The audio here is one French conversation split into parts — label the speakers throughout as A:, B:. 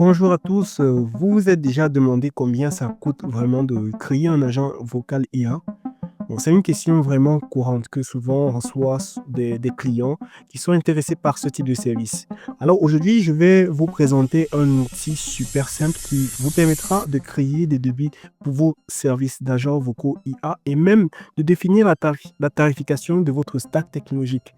A: Bonjour à tous, vous vous êtes déjà demandé combien ça coûte vraiment de créer un agent vocal IA? Bon, c'est une question vraiment courante que souvent on reçoit des clients qui sont intéressés par ce type de service. Alors aujourd'hui, je vais vous présenter un outil super simple qui vous permettra de créer des devis pour vos services d'agents vocaux IA et même de définir la tarification de votre stack technologique.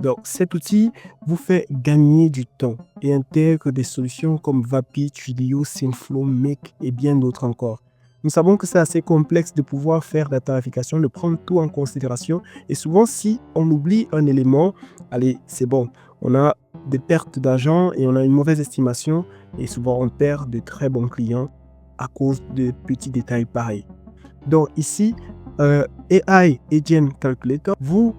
A: Donc, cet outil vous fait gagner du temps et intègre des solutions comme Vapid, Twilio, Synflow, Make et bien d'autres encore. Nous savons que c'est assez complexe de pouvoir faire la tarification, de prendre tout en considération. Et souvent, si on oublie un élément, allez, c'est bon. On a des pertes d'argent et on a une mauvaise estimation. Et souvent, on perd de très bons clients à cause de petits détails pareils. Donc ici, AI Agent Calculator vous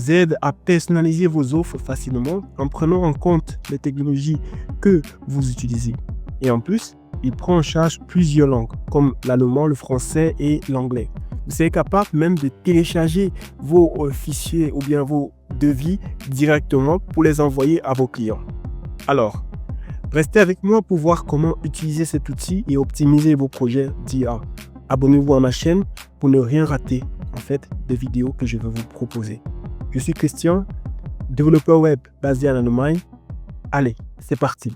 A: aide à personnaliser vos offres facilement en prenant en compte les technologies que vous utilisez. Et en plus, il prend en charge plusieurs langues, comme l'allemand, le français et l'anglais. Vous êtes capable même de télécharger vos fichiers ou bien vos devis directement pour les envoyer à vos clients. Alors, restez avec moi pour voir comment utiliser cet outil et optimiser vos projets d'IA. Abonnez-vous à ma chaîne pour ne rien rater des vidéos que je vais vous proposer. Je suis Christian, développeur web basé en Allemagne. Allez, c'est parti.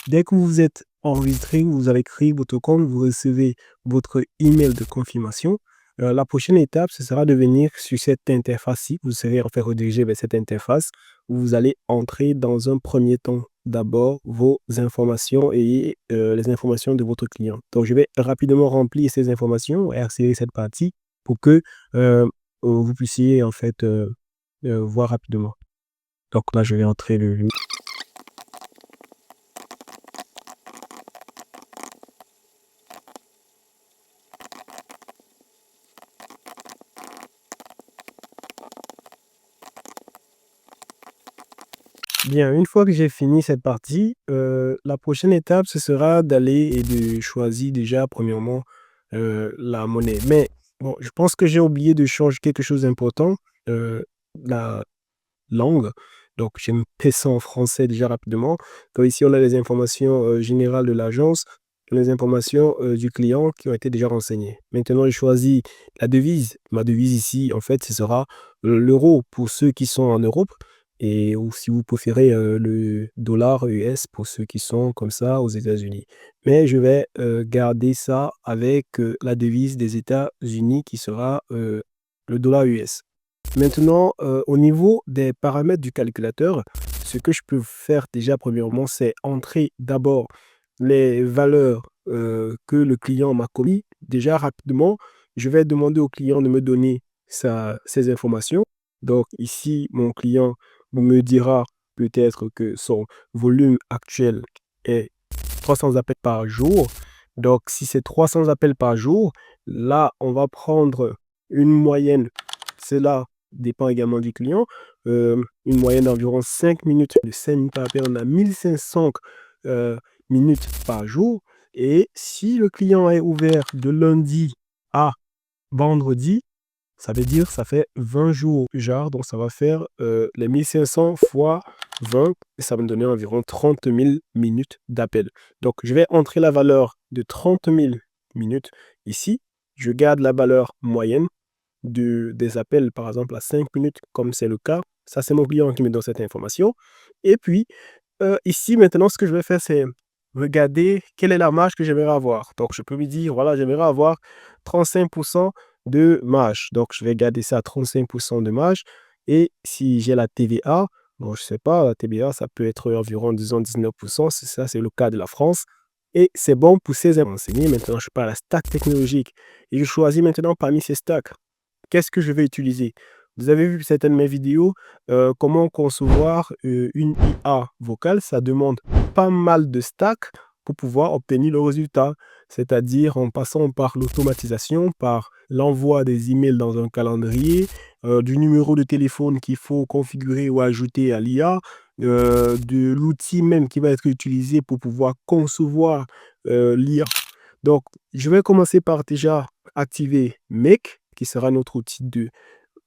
A: Dès que vous êtes enregistré, vous avez créé votre compte, vous recevez votre email de confirmation. La prochaine étape, ce sera de venir sur cette interface-ci. Vous serez en fait redirigé vers cette interface où vous allez entrer dans un premier temps d'abord vos informations et les informations de votre client. Donc, je vais rapidement remplir ces informations et accélérer cette partie pour que vous puissiez en fait voir rapidement. Donc là, je vais entrer le... Bien, une fois que j'ai fini cette partie, la prochaine étape, ce sera d'aller et de choisir déjà premièrement, la monnaie. Mais bon, je pense que j'ai oublié de changer quelque chose d'important, la langue. Donc je me paie ça en français déjà rapidement. Donc ici, on a les informations, générales de l'agence, les informations, du client qui ont été déjà renseignées. Maintenant, je choisis la devise. Ma devise ici, en fait, ce sera, l'euro pour ceux qui sont en Europe et ou si vous préférez, le dollar US pour ceux qui sont comme ça aux États-Unis. Mais je vais, garder ça avec, la devise des États-Unis qui sera, le dollar US. Maintenant, au niveau des paramètres du calculateur, ce que je peux faire déjà premièrement, c'est entrer d'abord les valeurs, que le client m'a commis. Déjà rapidement, je vais demander au client de me donner ses informations. Donc ici, mon client me dira peut-être que son volume actuel est 300 appels par jour. Donc si c'est 300 appels par jour, là, on va prendre une moyenne. Cela dépend également du client. Une moyenne d'environ 5 minutes. De 5 minutes par appel, on a 1500 minutes par jour. Et si le client est ouvert de lundi à vendredi, ça veut dire ça fait 20 jours genre, donc ça va faire les 1500 fois 20, et ça va me donner environ 30 000 minutes d'appel. Donc je vais entrer la valeur de 30 000 minutes ici. Je garde la valeur moyenne des appels, par exemple à 5 minutes, comme c'est le cas. Ça, c'est mon client qui me donne cette information. Et puis, ici, maintenant, ce que je vais faire, c'est regarder quelle est la marge que j'aimerais avoir. Donc, je peux lui dire, voilà, j'aimerais avoir 35% de marge. Donc, je vais garder ça à 35% de marge. Et si j'ai la TVA, bon, je sais pas, la TVA, ça peut être environ, disons, 19%. Ça, c'est le cas de la France. Et c'est bon pour ces enseigner. Maintenant, je parle à la stack technologique. Et je choisis maintenant parmi ces stacks, qu'est-ce que je vais utiliser? Vous avez vu certaines de mes vidéos, comment concevoir une IA vocale. Ça demande pas mal de stacks pour pouvoir obtenir le résultat. C'est-à-dire en passant par l'automatisation, par l'envoi des emails dans un calendrier, du numéro de téléphone qu'il faut configurer ou ajouter à l'IA, de l'outil même qui va être utilisé pour pouvoir concevoir l'IA. Donc, je vais commencer par déjà activer Make, qui sera notre outil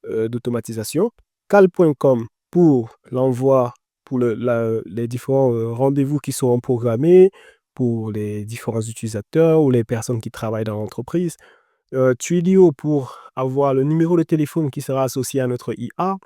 A: d'automatisation. Cal.com pour l'envoi, pour les différents rendez-vous qui seront programmés pour les différents utilisateurs ou les personnes qui travaillent dans l'entreprise. Twilio pour avoir le numéro de téléphone qui sera associé à notre IA.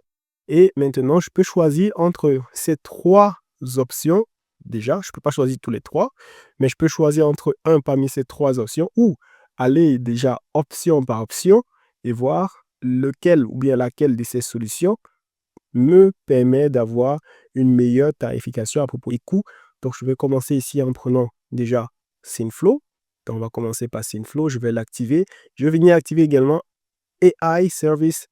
A: Et maintenant, je peux choisir entre ces 3 options. Déjà, je ne peux pas choisir tous les 3, mais je peux choisir entre un parmi ces 3 options ou aller déjà option par option et voir lequel ou bien laquelle de ces solutions me permet d'avoir une meilleure tarification à propos des coûts. Donc, je vais commencer ici en prenant déjà Synflow. Donc, on va commencer par Synflow. Je vais l'activer. Je vais venir activer également AI Service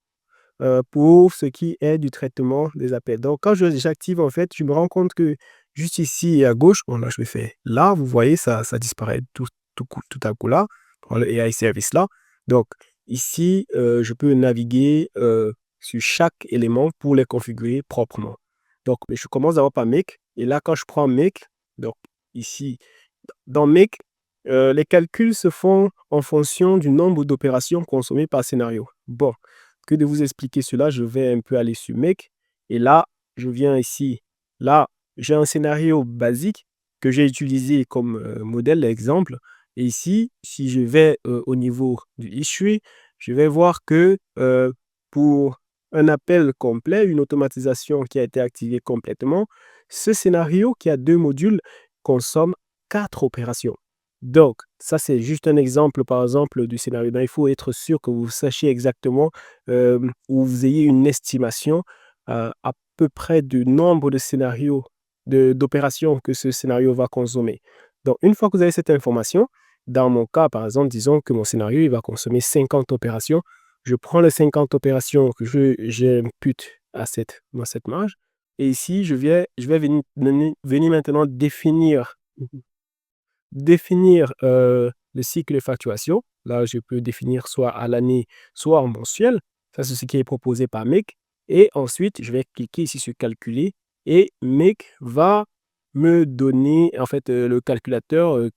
A: pour ce qui est du traitement des appels. Donc, quand j'active, en fait, je me rends compte que juste ici à gauche, bon, là, je vais faire là, vous voyez, ça disparaît tout à coup là, dans le AI Service là. Donc, ici, je peux naviguer sur chaque élément pour les configurer proprement. Donc, je commence d'abord par Make. Et là, quand je prends Make, donc ici, dans Make, les calculs se font en fonction du nombre d'opérations consommées par scénario. Bon, que de vous expliquer cela, je vais un peu aller sur Make. Et là, je viens ici. Là, j'ai un scénario basique que j'ai utilisé comme modèle, exemple. Et ici, si je vais au niveau du history, je vais voir que pour un appel complet, une automatisation qui a été activée complètement, ce scénario qui a 2 modules consomme 4 opérations. Donc, ça, c'est juste un exemple, par exemple, du scénario. Donc, il faut être sûr que vous sachiez exactement ou vous ayez une estimation à peu près du nombre de scénarios, d'opérations que ce scénario va consommer. Donc, une fois que vous avez cette information, dans mon cas, par exemple, disons que mon scénario il va consommer 50 opérations. Je prends les 50 opérations que j'impute à cette marge. Et ici, je vais venir maintenant définir le cycle de facturation. Là, je peux définir soit à l'année, soit en mensuel. Ça, c'est ce qui est proposé par Make. Et ensuite, je vais cliquer ici sur calculer et Make va me donner, en fait, le calculateur,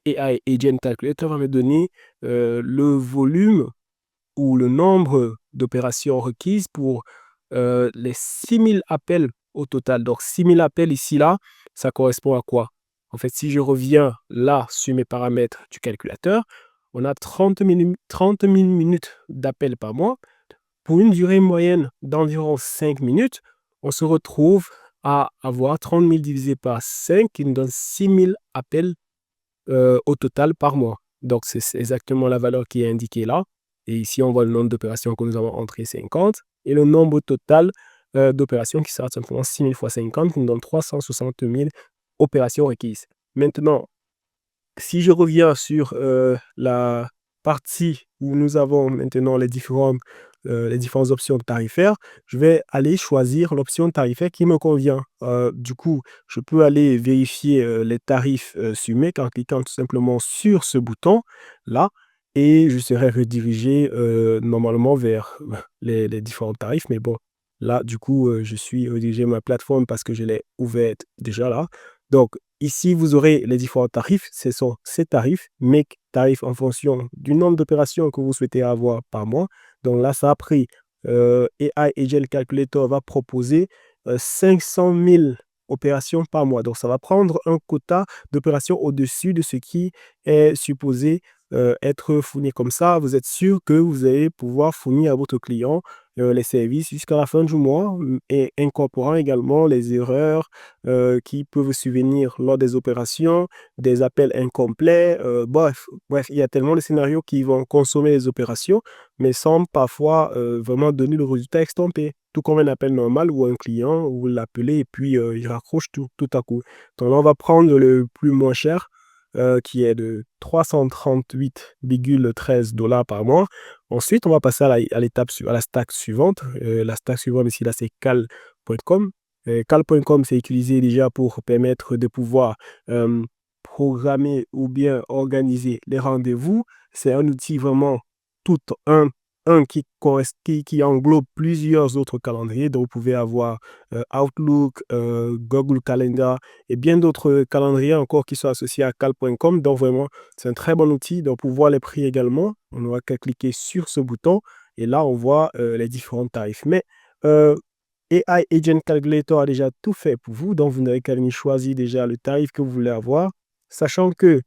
A: AI Agent Calculator va me donner le volume ou le nombre d'opérations requises pour les 6000 appels au total. Donc, 6000 appels ici, là, ça correspond à quoi? En fait, si je reviens là sur mes paramètres du calculateur, on a 30 000 minutes d'appel par mois. Pour une durée moyenne d'environ 5 minutes, on se retrouve à avoir 30 000 divisé par 5 qui nous donne 6000 appels au total par mois. Donc, c'est exactement la valeur qui est indiquée là. Et ici, on voit le nombre d'opérations que nous avons entré 50 et le nombre total d'opérations qui sera simplement 6000 fois 50 qui nous donne 360 000 opérations requises. Maintenant, si je reviens sur la partie où nous avons maintenant les différentes options tarifaires, je vais aller choisir l'option tarifaire qui me convient. Du coup, je peux aller vérifier les tarifs sur Make en cliquant tout simplement sur ce bouton-là et je serai redirigé normalement vers les différents tarifs. Mais bon, là, du coup, je suis redirigé à ma plateforme parce que je l'ai ouverte déjà là. Donc, ici, vous aurez les différents tarifs. Ce sont ces tarifs, Make tarif en fonction du nombre d'opérations que vous souhaitez avoir par mois. Donc là, ça a pris AI Agent Calculator va proposer 500 000 opérations par mois. Donc, ça va prendre un quota d'opérations au-dessus de ce qui est supposé être fourni. Comme ça, vous êtes sûr que vous allez pouvoir fournir à votre client les services jusqu'à la fin du mois et incorporant également les erreurs qui peuvent survenir lors des opérations, des appels incomplets. Bref, il y a tellement de scénarios qui vont consommer les opérations, mais sans parfois vraiment donner le résultat escompté. Tout comme un appel normal ou un client, vous l'appelez et puis il raccroche tout à coup. Donc là, on va prendre le plus moins cher, qui est de 338,13 $ par mois. Ensuite, on va passer à l'étape, à la stack suivante. La stack suivante ici, là, c'est cal.com. Cal.com, c'est utilisé déjà pour permettre de pouvoir programmer ou bien organiser les rendez-vous. C'est un outil vraiment tout un un qui englobe plusieurs autres calendriers. Donc, vous pouvez avoir Outlook, Google Calendar et bien d'autres calendriers encore qui sont associés à cal.com. Donc, vraiment, c'est un très bon outil. Donc, pour voir les prix également, on n'aura qu'à cliquer sur ce bouton et là, on voit les différents tarifs. Mais AI Agent Calculator a déjà tout fait pour vous. Donc, vous n'avez qu'à venir choisir déjà le tarif que vous voulez avoir, sachant que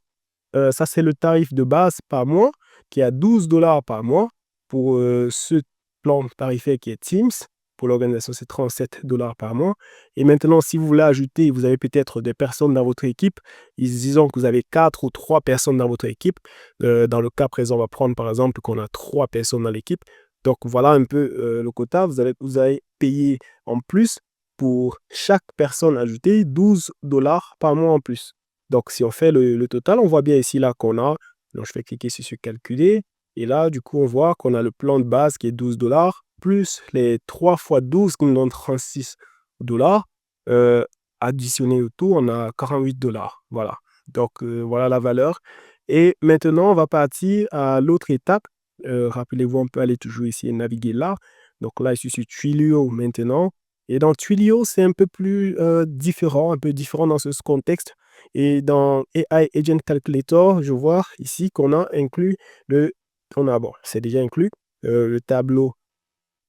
A: ça, c'est le tarif de base par mois qui est à 12 $ par mois. Pour ce plan tarifaire qui est Teams, pour l'organisation, c'est 37 $ par mois. Et maintenant, si vous voulez ajouter, vous avez peut-être des personnes dans votre équipe, disons que vous avez 4 ou 3 personnes dans votre équipe. Dans le cas présent, on va prendre par exemple qu'on a 3 personnes dans l'équipe. Donc, voilà un peu le quota. Vous allez payer en plus pour chaque personne ajoutée 12 $ par mois en plus. Donc, si on fait le total, on voit bien ici là qu'on a, donc je vais cliquer sur calculer, et là, du coup, on voit qu'on a le plan de base qui est 12 $ plus les 3 fois 12 qui nous donnent 36 $. Additionné au tout, on a 48 $. Voilà. Donc, voilà la valeur. Et maintenant, on va partir à l'autre étape. Rappelez-vous, on peut aller toujours ici et naviguer là. Donc là, je suis sur Twilio maintenant. Et dans Twilio, c'est un peu plus différent, un peu différent dans ce contexte. Et dans AI Agent Calculator, je vois ici qu'on a inclus bon, c'est déjà inclus, le tableau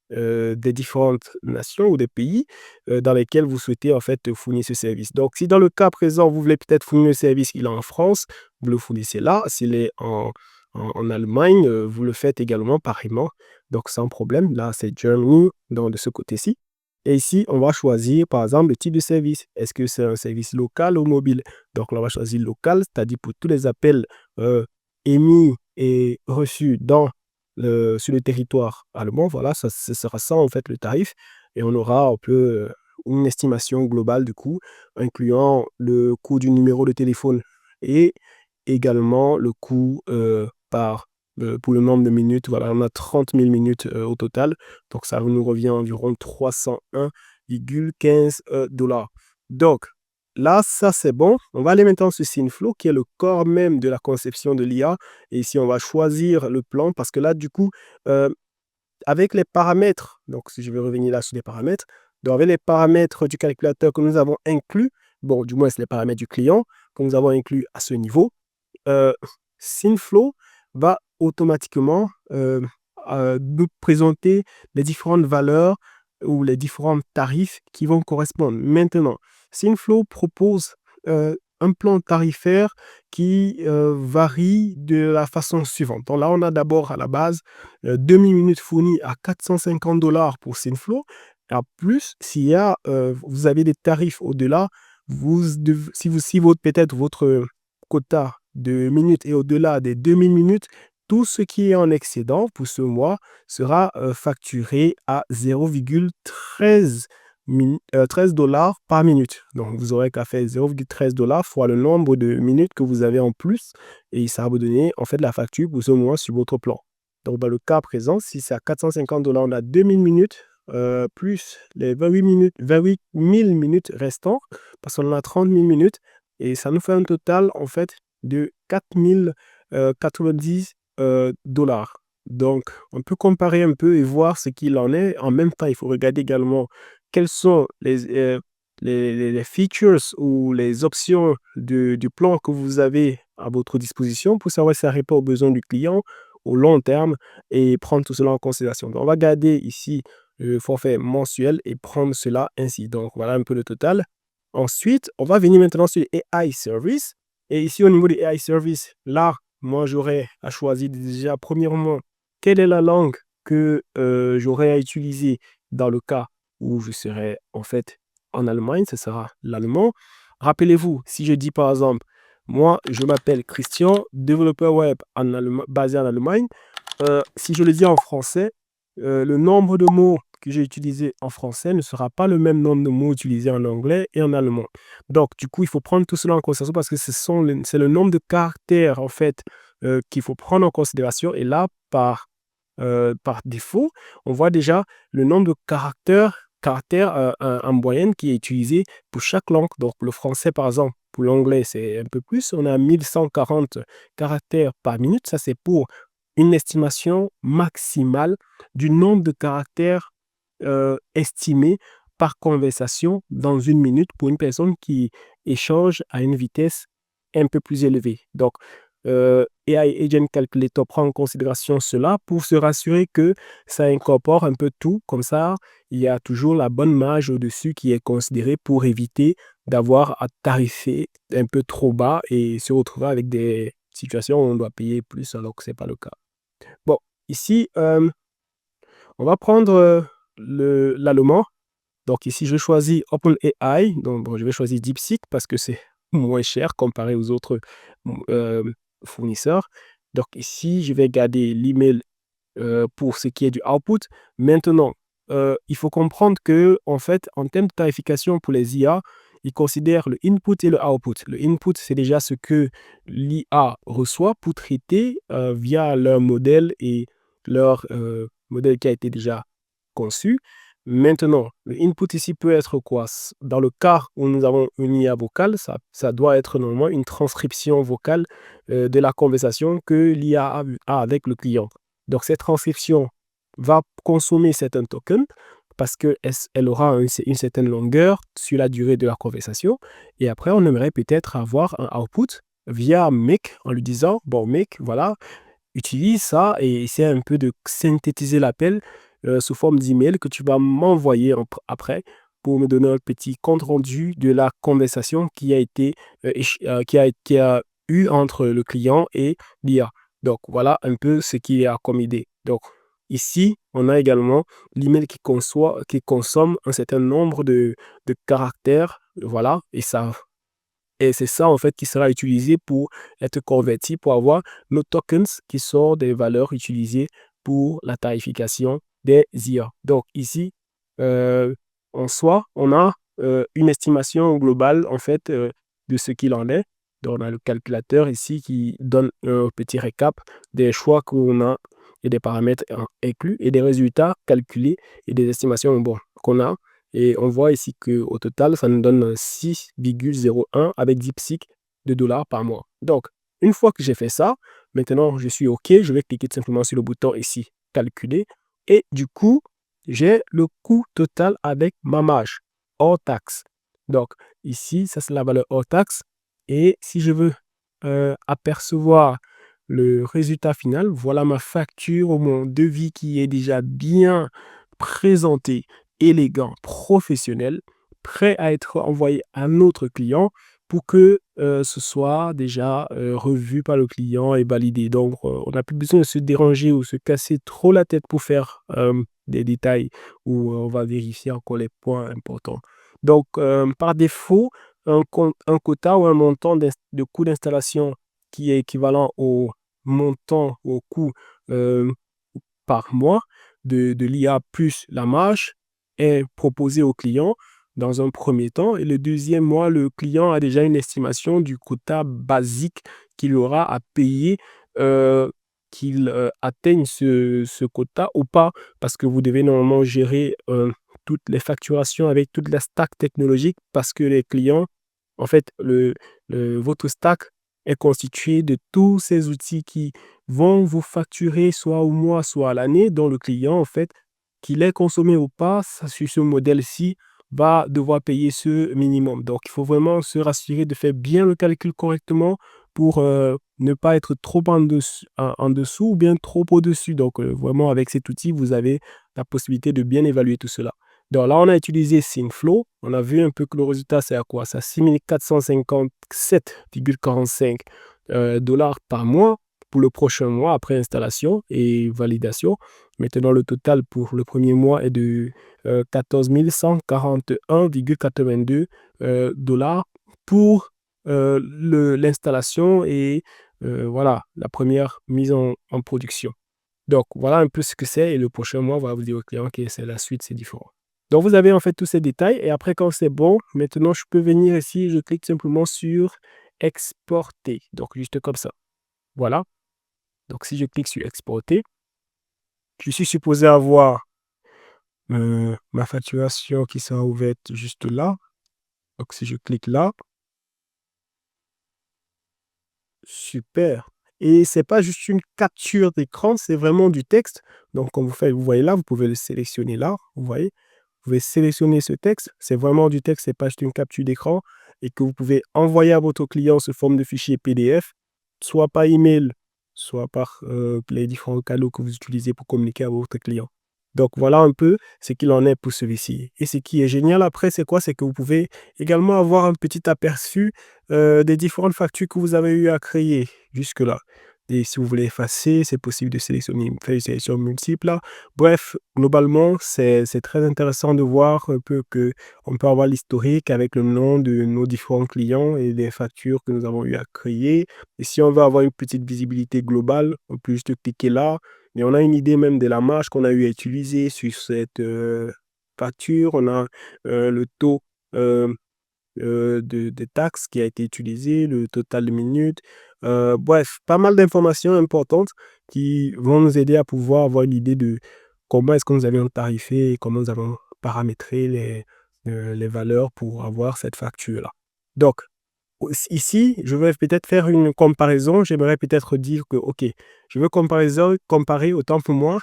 A: des différentes nations ou des pays dans lesquels vous souhaitez en fait fournir ce service. Donc, si dans le cas présent, vous voulez peut-être fournir le service, il est en France, vous le fournissez là. S'il est en Allemagne, vous le faites également pareillement. Donc, sans problème. Là, c'est Germany, donc de ce côté-ci. Et ici, on va choisir, par exemple, le type de service. Est-ce que c'est un service local ou mobile? Donc, là, on va choisir local, c'est-à-dire pour tous les appels émis et reçus sur le territoire allemand. Voilà, ce sera ça, en fait, le tarif. Et on aura un peu une estimation globale du coût, incluant le coût du numéro de téléphone et également le coût pour le nombre de minutes. Voilà, on a 30 000 minutes au total. Donc, ça nous revient à environ 301,15 $. Donc, là, ça, c'est bon. On va aller maintenant sur Synflow, qui est le corps même de la conception de l'IA. Et ici, on va choisir le plan parce que là, du coup, avec les paramètres, donc si je vais revenir là sur les paramètres, donc avec les paramètres du calculateur que nous avons inclus, bon, du moins, c'est les paramètres du client que nous avons inclus à ce niveau, Synflow va automatiquement nous présenter les différentes valeurs ou les différents tarifs qui vont correspondre. Maintenant, Synflow propose un plan tarifaire qui varie de la façon suivante. Donc là, on a d'abord à la base 2000 minutes fournies à 450 $ pour Synflow. En plus, vous avez des tarifs au-delà, si peut-être votre quota de minutes et au-delà des 2000 minutes, tout ce qui est en excédent pour ce mois sera facturé à 0,13 $13 par minute. Donc, vous aurez qu'à faire 0,13 $ fois le nombre de minutes que vous avez en plus et ça va vous donner en fait la facture pour ce mois sur votre plan. Donc, dans le cas présent, si c'est à 450 $, on a 2000 minutes plus les 28 000 minutes restantes parce qu'on a 30 000 minutes et ça nous fait un total en fait de 4090 $. Donc, on peut comparer un peu et voir ce qu'il en est. En même temps, il faut regarder également quelles sont les features ou les options du plan que vous avez à votre disposition pour savoir si ça répond aux besoins du client au long terme et prendre tout cela en considération. Donc, on va garder ici le forfait mensuel et prendre cela ainsi. Donc, voilà un peu le total. Ensuite, on va venir maintenant sur les AI Service. Et ici, au niveau des AI Service, là, moi, j'aurais à choisir déjà, premièrement, quelle est la langue que j'aurai à utiliser dans le cas où je serai en fait en Allemagne, ce sera l'allemand. Rappelez-vous, si je dis par exemple, moi, je m'appelle Christian, développeur web basé en Allemagne, si je le dis en français, le nombre de mots que j'ai utilisés en français ne sera pas le même nombre de mots utilisés en anglais et en allemand. Donc, du coup, il faut prendre tout cela en considération parce que c'est le nombre de caractères, en fait, qu'il faut prendre en considération. Et là, par défaut, on voit déjà le nombre de caractères en moyenne qui est utilisé pour chaque langue. Donc, le français, par exemple, pour l'anglais, c'est un peu plus. On a 1140 caractères par minute. Ça, c'est pour une estimation maximale du nombre de caractères estimés par conversation dans une minute pour une personne qui échange à une vitesse un peu plus élevée. Donc, AI Agent Calculator prend en considération cela pour se rassurer que ça incorpore un peu tout. Comme ça, il y a toujours la bonne marge au-dessus qui est considérée pour éviter d'avoir à tarifer un peu trop bas et se retrouver avec des situations où on doit payer plus alors que ce n'est pas le cas. Bon, ici, on va prendre l'allemand. Donc ici, je choisis OpenAI. Donc bon, je vais choisir DeepSeek parce que c'est moins cher comparé aux autres euh, fournisseurs. Donc ici, je vais garder l'email pour ce qui est du output. Maintenant, il faut comprendre que en fait, en termes de tarification pour les IA, ils considèrent le input et le output. Le input, c'est déjà ce que l'IA reçoit pour traiter via leur modèle et leur modèle qui a été déjà conçu. Maintenant, le input ici peut être quoi? Dans le cas où nous avons une IA vocale, ça doit être normalement une transcription vocale de la conversation que l'IA a avec le client. Donc, cette transcription va consommer certains tokens parce qu'elle aura une certaine longueur sur la durée de la conversation. Et après, on aimerait peut-être avoir un output via Make en lui disant, bon, Make, voilà, utilise ça et essaie un peu de synthétiser l'appel sous forme d'email que tu vas m'envoyer après pour me donner un petit compte rendu de la conversation qui a été qui a eu entre le client et l'IA. Donc voilà un peu ce qu'il y a comme idée. Donc ici, on a également l'email qui consomme un certain nombre de caractères. Voilà, et c'est ça, en fait, qui sera utilisé pour être converti, pour avoir nos tokens qui sont des valeurs utilisées pour la tarification des IA. Donc ici, euh, en soi, on a une estimation globale, en fait, de ce qu'il en est. Donc, on a le calculateur ici qui donne un petit récap des choix qu'on a et des paramètres inclus et des résultats calculés et des estimations bon, qu'on a. Et on voit ici qu'au total, ça nous donne 6,01 avec DeepSeek de dollars par mois. Donc, une fois que j'ai fait ça, maintenant je suis OK, je vais cliquer tout simplement sur le bouton ici, calculer. Et du coup, j'ai le coût total avec ma marge, hors taxe. Donc, ici, ça c'est la valeur hors taxe. Et si je veux apercevoir le résultat final, voilà ma facture ou mon devis qui est déjà bien présenté, élégant, professionnel, prêt à être envoyé à notre client pour que ce soit déjà revu par le client et validé. Donc, on n'a plus besoin de se déranger ou se casser trop la tête pour faire des détails où on va vérifier encore les points importants. Donc, par défaut, un quota ou un montant de coût d'installation qui est équivalent au montant, au coût euh, par mois de l'IA plus la marge est proposé au client dans un premier temps. Et le deuxième mois, le client a déjà une estimation du quota basique qu'il aura à payer, qu'il atteigne ce quota ou pas, parce que vous devez normalement gérer toutes les facturations avec toute la stack technologique, parce que les clients, en fait, votre stack est constitué de tous ces outils qui vont vous facturer soit au mois, soit à l'année, dont le client, en fait, qu'il ait consommé ou pas, sur ce modèle-ci, va devoir payer ce minimum. Donc, il faut vraiment se rassurer de faire bien le calcul correctement pour ne pas être trop en dessous ou bien trop au-dessus. Donc, vraiment, avec cet outil, vous avez la possibilité de bien évaluer tout cela. Donc là, on a utilisé Synflow. On a vu un peu que le résultat, c'est à quoi? C'est à 6457,45 dollars par mois pour le prochain mois après installation et validation. Maintenant, le total pour le premier mois est de 14 141,82 dollars pour l'installation et voilà, la première mise en production. Donc, voilà un peu ce que c'est et le prochain mois, on va vous dire au client que c'est la suite, c'est différent. Donc, vous avez en fait tous ces détails et après, quand c'est bon, maintenant, je peux venir ici, je clique simplement sur exporter. Donc, juste comme ça. Voilà. Donc, si je clique sur exporter, je suis supposé avoir ma facturation qui sera ouverte juste là. Donc, si je clique là, super. Et c'est pas juste une capture d'écran, c'est vraiment du texte. Donc, comme vous voyez là, vous pouvez le sélectionner là, vous voyez. Vous pouvez sélectionner ce texte, c'est vraiment du texte, c'est pas juste une capture d'écran et que vous pouvez envoyer à votre client sous forme de fichier PDF, soit par email, soit par les différents canaux que vous utilisez pour communiquer à votre client. Donc voilà un peu ce qu'il en est pour celui-ci. Et ce qui est génial après, c'est quoi? C'est que vous pouvez également avoir un petit aperçu des différentes factures que vous avez eu à créer jusque-là. Et si vous voulez effacer, c'est possible de sélectionner, faire une sélection multiple là. Bref, globalement, c'est très intéressant de voir un peu que on peut avoir l'historique avec le nom de nos différents clients et des factures que nous avons eu à créer. Et si on veut avoir une petite visibilité globale, on peut juste cliquer là, mais on a une idée même de la marge qu'on a eu à utiliser sur cette facture. On a le taux de taxes qui a été utilisé, le total de minutes. Bref, pas mal d'informations importantes qui vont nous aider à pouvoir avoir une idée de comment est-ce que nous avions tarifé et comment nous avons paramétré les valeurs pour avoir cette facture-là. Donc, ici, je vais peut-être faire une comparaison. J'aimerais peut-être dire que, OK, je veux comparer autant pour moi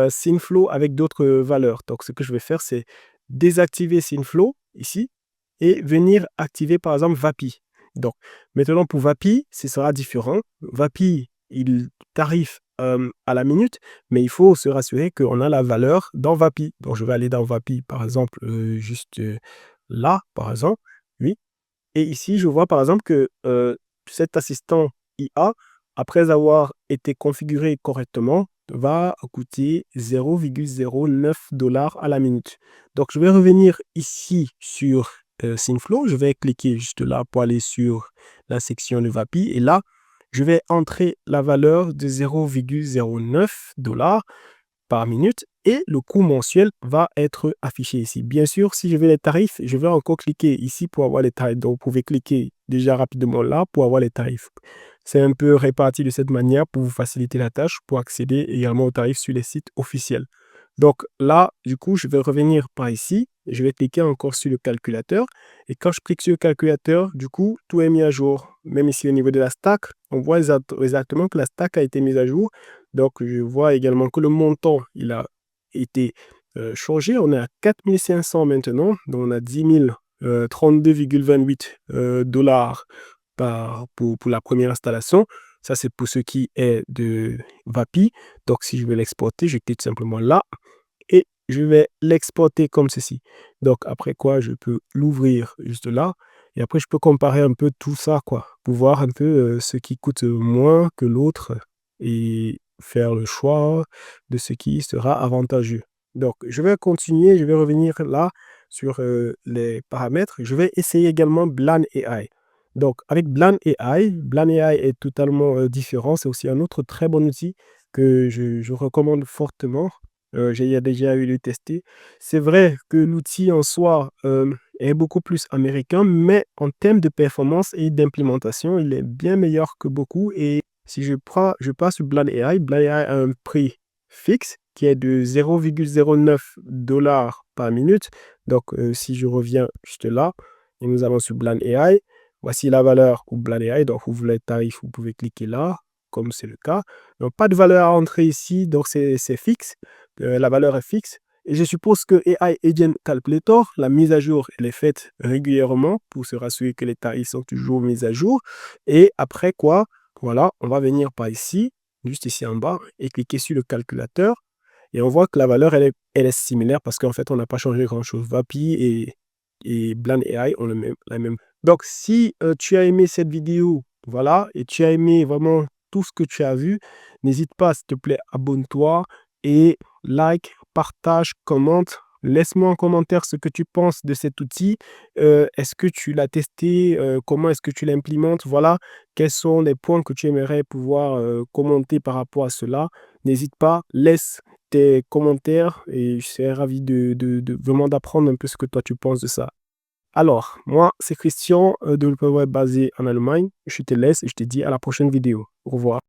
A: Synflow avec d'autres valeurs. Donc, ce que je vais faire, c'est désactiver Synflow ici et venir activer par exemple Vapi. Donc, maintenant pour Vapi, ce sera différent. Vapi, il tarife à la minute, mais il faut se rassurer qu'on a la valeur dans Vapi. Donc, je vais aller dans Vapi, par exemple, juste là, par exemple. Oui. Et ici, je vois par exemple que cet assistant IA, après avoir été configuré correctement, va coûter 0,09 $ à la minute. Donc, je vais revenir ici sur Synflow. Je vais cliquer juste là pour aller sur la section de Vapi. Et là, je vais entrer la valeur de 0,09 $ par minute et le coût mensuel va être affiché ici. Bien sûr, si je veux les tarifs, je vais encore cliquer ici pour avoir les tarifs. Donc, vous pouvez cliquer déjà rapidement là pour avoir les tarifs. C'est un peu réparti de cette manière pour vous faciliter la tâche, pour accéder également aux tarifs sur les sites officiels. Donc là, du coup, je vais revenir par ici. Je vais cliquer encore sur le calculateur. Et quand je clique sur le calculateur, du coup, tout est mis à jour. Même ici au niveau de la stack, on voit exactement que la stack a été mise à jour. Donc, je vois également que le montant, il a été changé. On est à 4500 maintenant. Donc, on a 10 32,28 $ pour la première installation. Ça, c'est pour ce qui est de Vapi. Donc, si je veux l'exporter, je clique simplement là et je vais l'exporter comme ceci. Donc, après quoi, je peux l'ouvrir juste là. Et après, je peux comparer un peu tout ça, quoi, pour voir un peu ce qui coûte moins que l'autre et faire le choix de ce qui sera avantageux. Donc, je vais continuer, je vais revenir là sur les paramètres. Je vais essayer également Blan AI. Donc, avec Blan AI est totalement différent. C'est aussi un autre très bon outil que je recommande fortement. J'ai déjà eu le tester. C'est vrai que l'outil en soi est beaucoup plus américain, mais en termes de performance et d'implémentation, il est bien meilleur que beaucoup. Et si je passe sur Blan AI a un prix fixe qui est de 0,09 $ par minute. Donc, si je reviens juste là, et nous allons sur Blan AI, voici la valeur pour Blan AI. Donc, vous voulez le tarif, vous pouvez cliquer là, comme c'est le cas. Donc, pas de valeur à entrer ici, donc c'est fixe. La valeur est fixe. Et je suppose que AI Agent Calculator, la mise à jour, elle est faite régulièrement pour se rassurer que les tarifs sont toujours mis à jour. Et après quoi, voilà, on va venir par ici, juste ici en bas, et cliquer sur le calculateur. Et on voit que la valeur, elle est similaire parce qu'en fait, on n'a pas changé grand-chose. Vapi et Blan AI ont la même. Donc, si tu as aimé cette vidéo, voilà, et tu as aimé vraiment tout ce que tu as vu, n'hésite pas, s'il te plaît, abonne-toi et like, partage, commente. Laisse-moi en commentaire ce que tu penses de cet outil. Est-ce que tu l'as testé? Comment est-ce que tu l'implémentes? Voilà, quels sont les points que tu aimerais pouvoir commenter par rapport à cela? N'hésite pas, laisse tes commentaires et je serais ravi de vraiment d'apprendre un peu ce que toi tu penses de ça. Alors, moi, c'est Christian, développeur web basé en Allemagne. Je te laisse et je te dis à la prochaine vidéo. Au revoir.